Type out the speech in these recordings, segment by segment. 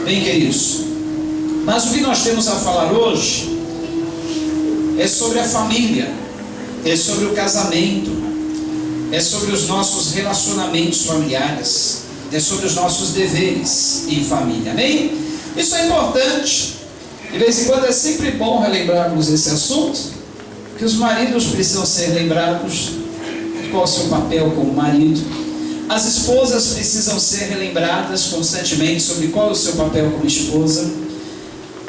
Bem, queridos, mas o que nós temos a falar hoje é sobre a família, é sobre o casamento, é sobre os nossos relacionamentos familiares, é sobre os nossos deveres em família, amém? Isso é importante. De vez em quando é sempre bom relembrarmos esse assunto, que os maridos precisam ser lembrados de qual é o seu papel como marido. As esposas precisam ser relembradas constantemente sobre qual é o seu papel como esposa.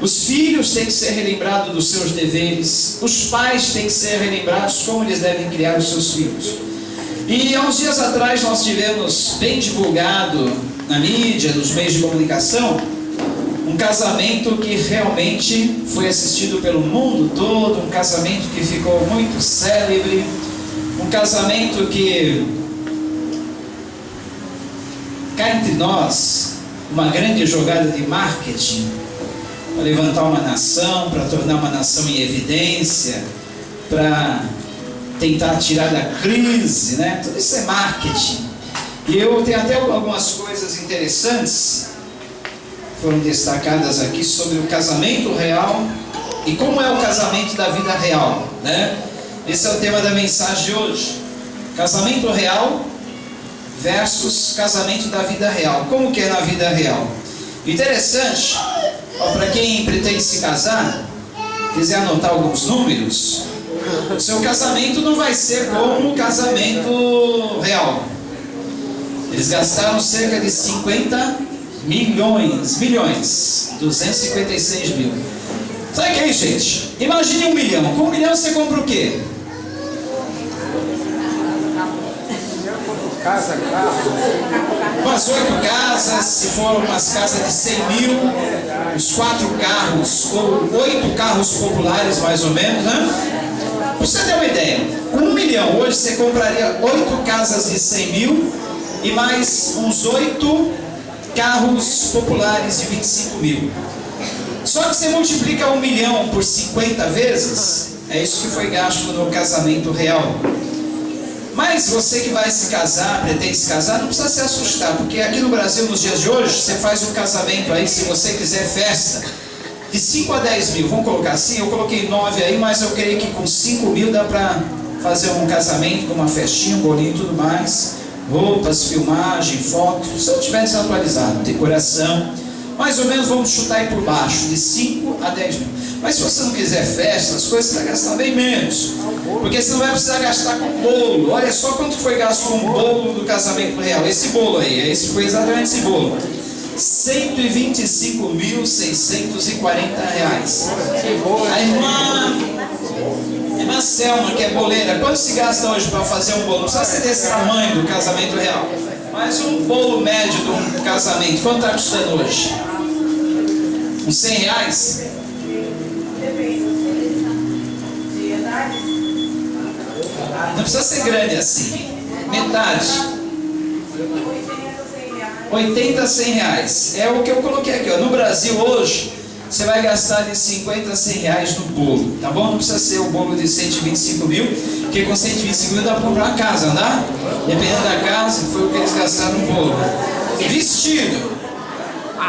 Os filhos têm que ser relembrados dos seus deveres. Os pais têm que ser relembrados como eles devem criar os seus filhos. E há uns dias atrás nós tivemos bem divulgado na mídia, nos meios de comunicação, um casamento que realmente foi assistido pelo mundo todo, um casamento que ficou muito célebre, um casamento que, cá entre nós, uma grande jogada de marketing, para levantar uma nação, para tornar uma nação em evidência, para tentar tirar da crise, né? Tudo isso é marketing. E eu tenho até algumas coisas interessantes foram destacadas aqui sobre o casamento real e como é o casamento da vida real, né? Esse é o tema da mensagem de hoje. Casamento real versus casamento da vida real. Como que é na vida real? Interessante, para quem pretende se casar, quiser anotar alguns números, o seu casamento não vai ser como o casamento real. Eles gastaram cerca de 50 milhões, 256 mil. Sabe o que é, gente? Imagine 1 milhão. Com 1 milhão você compra o quê? Casa, carro. Umas 8 casas, se for umas casas de 100 mil, uns 4 carros, ou 8 carros populares mais ou menos, né? Pra você ter uma ideia, com 1 milhão hoje você compraria 8 casas de 100 mil e mais uns 8 carros populares de 25 mil. Só que você multiplica 1 milhão por 50 vezes, é isso que foi gasto no casamento real. Mas você que vai se casar, pretende se casar, não precisa se assustar, porque aqui no Brasil, nos dias de hoje, você faz um casamento aí, se você quiser festa, de 5 a 10 mil, vamos colocar assim, eu coloquei 9 aí, mas eu creio que com 5 mil dá para fazer um casamento com uma festinha, um bolinho e tudo mais, roupas, filmagem, fotos, se eu estiver desatualizado, decoração, mais ou menos vamos chutar aí por baixo, de 5 a 10 mil. Mas se você não quiser festa, as coisas você vai gastar bem menos, porque você não vai precisar gastar com bolo. Olha só quanto foi gasto com o bolo do casamento real, esse bolo aí, esse foi exatamente esse bolo, R$ 125.640. A irmã Selma, que é boleira, quanto se gasta hoje para fazer um bolo? Não precisa ser desse tamanho do casamento real, mas um bolo médio de um casamento, quanto está custando hoje? Uns R$100? Não precisa ser grande assim, metade, 80 a 100 reais, é o que eu coloquei aqui, ó. No Brasil hoje, você vai gastar de 50 a 100 reais no bolo, tá bom? Não precisa ser o bolo de 125 mil, porque com 125 mil dá para comprar a casa, não dá? Dependendo da casa, foi o que eles gastaram no bolo. Vestido,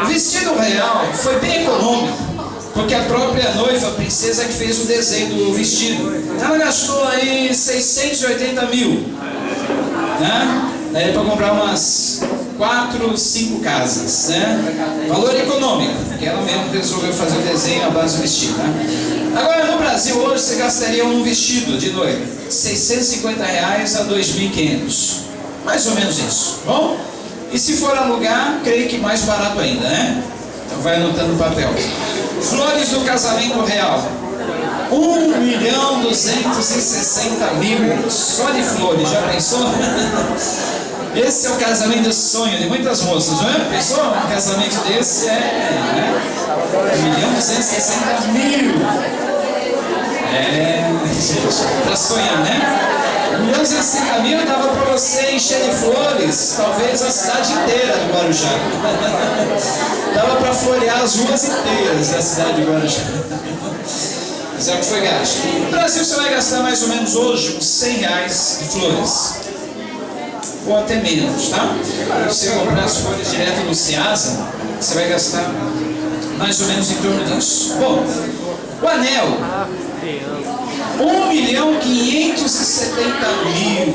o vestido real foi bem econômico, porque a própria noiva, a princesa, que fez o desenho do vestido, ela gastou aí 680 mil, né? Daí para comprar umas 4, 5 casas, né? Valor econômico, porque ela mesmo resolveu fazer o desenho à base do vestido, né? Agora no Brasil hoje você gastaria um vestido de noiva, R$650 a R$2.500, mais ou menos isso, bom? E se for alugar, creio que mais barato ainda, né? Então vai anotando no papel. Flores do casamento real, 1.260.000 só de flores, já pensou? Esse é o casamento sonho de muitas moças, não é? Pensou? Um casamento desse é 1.260.000. Para sonhar, né? 1.260.000 dava para você encher de flores, talvez a cidade inteira do Guarujá. Dava para florear as ruas inteiras da cidade de Guarujá. Mas é o que foi gasto. No Brasil você vai gastar mais ou menos hoje uns R$100 de flores, ou até menos, tá? Se você comprar as flores direto no Ceasa, Você vai gastar mais ou menos em torno disso. Bom, o anel, 1.570.000.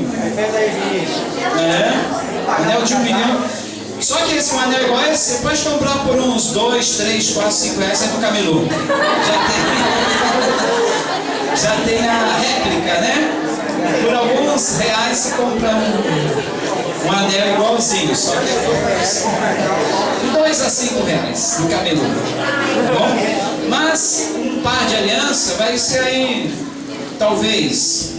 Anel de 1 milhão. Só que esse anel igual esse, você pode comprar por uns 2, 3, 4, 5 reais aí no camelô. Já tem a réplica, né? Por alguns reais você compra um anel igualzinho, só que de 2 a 5 reais no camelô. Bom, mas um par de aliança vai ser aí, talvez,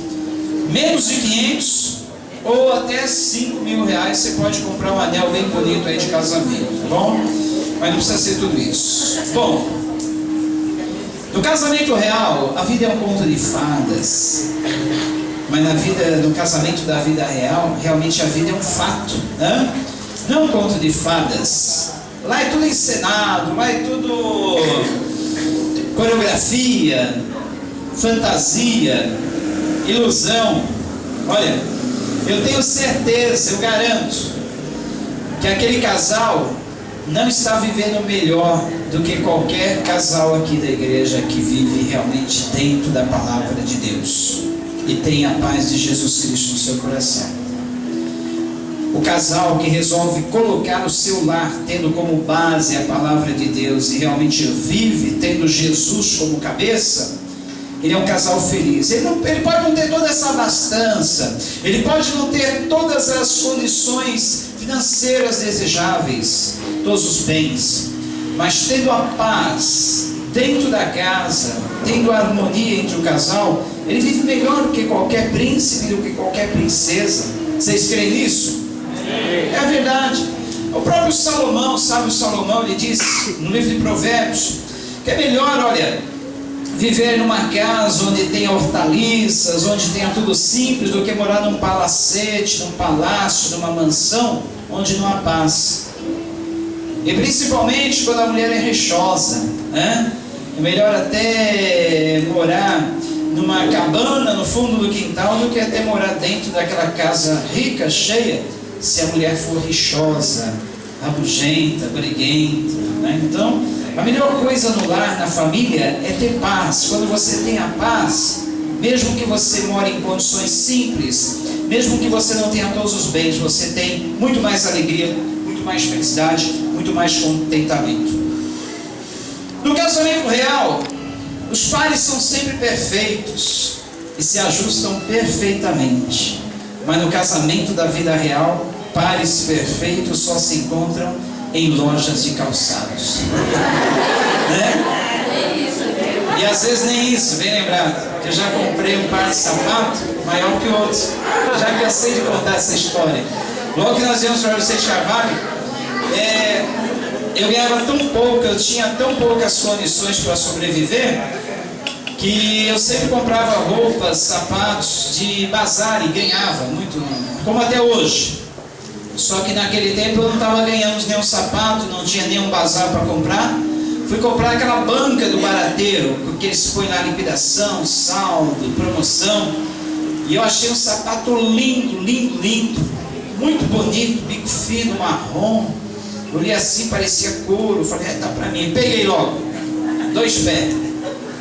menos de 500 ou até 5.000 reais. Você pode comprar um anel bem bonito aí de casamento, tá bom? Mas não precisa ser tudo isso. Bom, no casamento real, a vida é um conto de fadas. Mas no casamento da vida real, realmente a vida é um fato, né? Não um conto de fadas. Lá é tudo encenado, lá é tudo coreografia, fantasia, ilusão. Olha, eu tenho certeza, eu garanto, que aquele casal não está vivendo melhor do que qualquer casal aqui da igreja que vive realmente dentro da palavra de Deus e tem a paz de Jesus Cristo no seu coração. O casal que resolve colocar o seu lar tendo como base a palavra de Deus e realmente vive tendo Jesus como cabeça, ele é um casal feliz. Ele pode não ter toda essa abastança, ele pode não ter todas as condições financeiras desejáveis, todos os bens, mas tendo a paz dentro da casa, tendo a harmonia entre o casal, ele vive melhor do que qualquer príncipe, do que qualquer princesa. Vocês creem nisso? É a verdade. O próprio Salomão, sábio Salomão, ele diz no livro de Provérbios que é melhor, olha, viver numa casa onde tenha hortaliças, onde tenha tudo simples, do que morar num palacete, num palácio, numa mansão, onde não há paz. E principalmente quando a mulher é rixosa, né? É melhor até morar numa cabana no fundo do quintal do que até morar dentro daquela casa rica, cheia, se a mulher for rixosa, rabugenta, briguenta, né? Então, a melhor coisa no lar, na família, é ter paz. Quando você tem a paz, mesmo que você more em condições simples, mesmo que você não tenha todos os bens, você tem muito mais alegria, muito mais felicidade, muito mais contentamento. No casamento real, os pares são sempre perfeitos e se ajustam perfeitamente. Mas no casamento da vida real, pares perfeitos só se encontram em lojas de calçados. Né? E às vezes nem isso, bem lembrado, que eu já comprei um par de sapato maior que o outro. Já cansei de contar essa história. Logo que nós viemos para Vicente Carvalho, eu ganhava tão pouco, eu tinha tão poucas condições para sobreviver, que eu sempre comprava roupas, sapatos de bazar e ganhava muito, como até hoje. Só que naquele tempo eu não estava ganhando nenhum sapato, não tinha nenhum bazar para comprar. Fui comprar aquela banca do barateiro, porque eles põem lá liquidação, saldo, promoção. E eu achei um sapato lindo, lindo, lindo, muito bonito, bico fino, marrom. Eu olhei assim, parecia couro. Falei, tá pra mim. Peguei logo, 2 pés.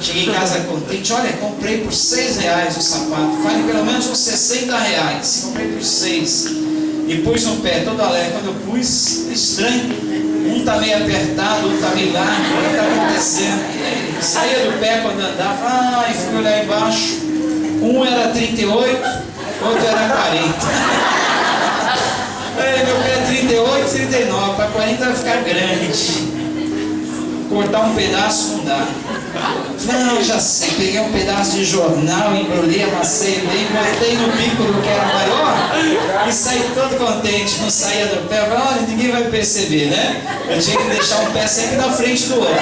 Cheguei em casa contente. Olha, comprei por 6 reais o sapato. Vale pelo menos uns 60 reais. Comprei por 6. E pus no pé, todo alegre. Quando eu pus, estranho. Um tá meio apertado, outro tá meio largo. O que tá acontecendo? Saía do pé quando andava. E fui olhar embaixo. Um era 38, outro era 40. Meu pé é 38, 39, para 40 vai ficar grande. Cortar um pedaço não dá. Não, já sei, peguei um pedaço de jornal, embrulhei, amassei bem, botei no bico do que era maior e saí todo contente. Não saía do pé, falei, olha, ninguém vai perceber, né? Eu tinha que deixar um pé sempre na frente do outro.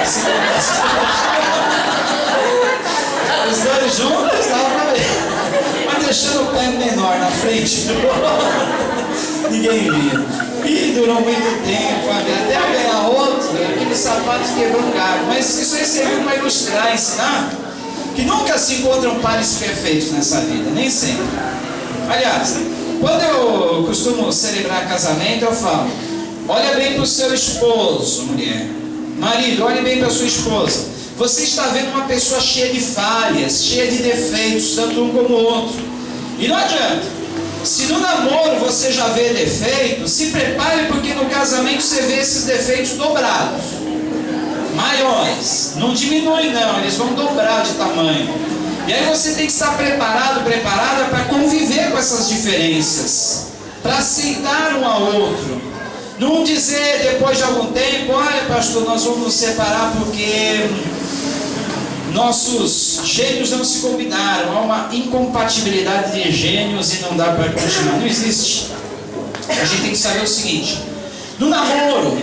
Os dois juntos, estava pra ver. Mas deixando o pé menor na frente do outro. Ninguém via. E durou muito tempo, até eu ganhar outro, aquele sapato quebrou um galho. Mas isso aí serviu para ilustrar, ensinar que nunca se encontram pares perfeitos nessa vida, nem sempre. Aliás, quando eu costumo celebrar casamento, eu falo, Olha bem para o seu esposo, mulher. Marido, olhe bem para a sua esposa. Você está vendo uma pessoa cheia de falhas, cheia de defeitos, tanto um como o outro. E não adianta. Se no namoro você já vê defeitos, se prepare, porque no casamento você vê esses defeitos dobrados, maiores. Não diminui não, eles vão dobrar de tamanho. E aí você tem que estar preparado, preparada para conviver com essas diferenças, para aceitar um ao outro. Não dizer depois de algum tempo: olha, pastor, nós vamos nos separar porque nossos gênios não se combinaram, há uma incompatibilidade de gênios e não dá para continuar. Não existe. A gente tem que saber o seguinte: no namoro,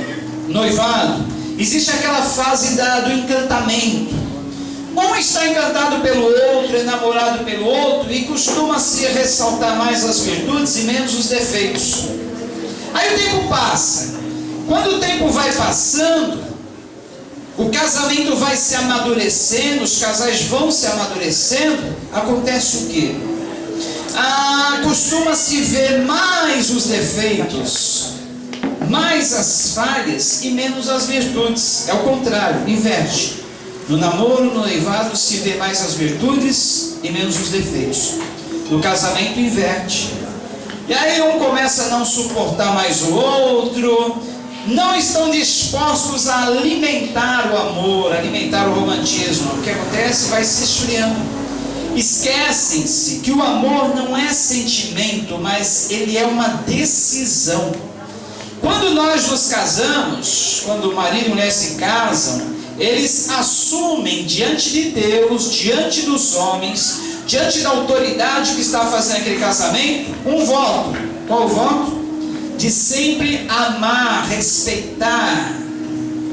noivado, existe aquela fase do encantamento. Um está encantado pelo outro, enamorado pelo outro, e costuma-se ressaltar mais as virtudes e menos os defeitos. Aí o tempo passa. Quando o tempo vai passando, o casamento vai se amadurecendo, os casais vão se amadurecendo, acontece o quê? Costuma-se ver mais os defeitos, mais as falhas e menos as virtudes. É o contrário, inverte. No namoro, no noivado, se vê mais as virtudes e menos os defeitos. No casamento, inverte. E aí um começa a não suportar mais o outro, não estão dispostos a alimentar o amor, alimentar o romantismo. O que acontece? Vai se esfriando. Esquecem-se que o amor não é sentimento, mas ele é uma decisão. Quando nós nos casamos, quando o marido e a mulher se casam, eles assumem diante de Deus, diante dos homens, diante da autoridade que está fazendo aquele casamento, um voto. Qual o voto? De sempre amar, respeitar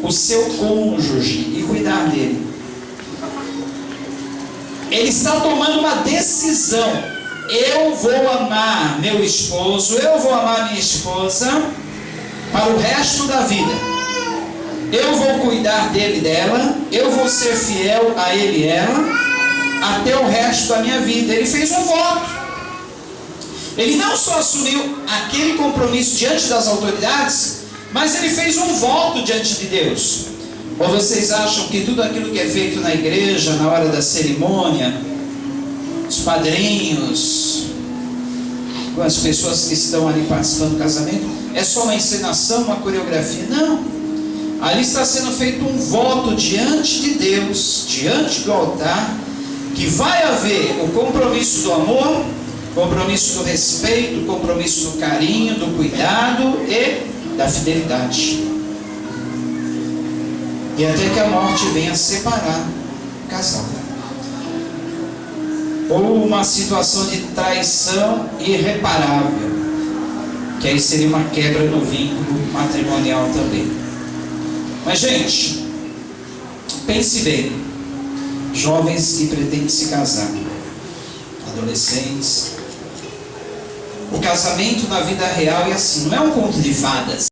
o seu cônjuge e cuidar dele. Ele está tomando uma decisão: eu vou amar meu esposo, eu vou amar minha esposa para o resto da vida. Eu vou cuidar dele e dela, eu vou ser fiel a ele e ela até o resto da minha vida. Ele fez um voto. Ele não só assumiu aquele compromisso diante das autoridades, mas ele fez um voto diante de Deus. Ou vocês acham que tudo aquilo que é feito na igreja, na hora da cerimônia, os padrinhos, as pessoas que estão ali participando do casamento, é só uma encenação, uma coreografia? Não. Ali está sendo feito um voto diante de Deus, diante do altar, que vai haver o compromisso do amor, compromisso do respeito, compromisso do carinho, do cuidado e da fidelidade. E até que a morte venha separar o casal. Ou uma situação de traição irreparável, que aí seria uma quebra no vínculo matrimonial também. Mas, gente, pense bem, jovens que pretendem se casar, adolescentes, o casamento na vida real é assim, não é um conto de fadas.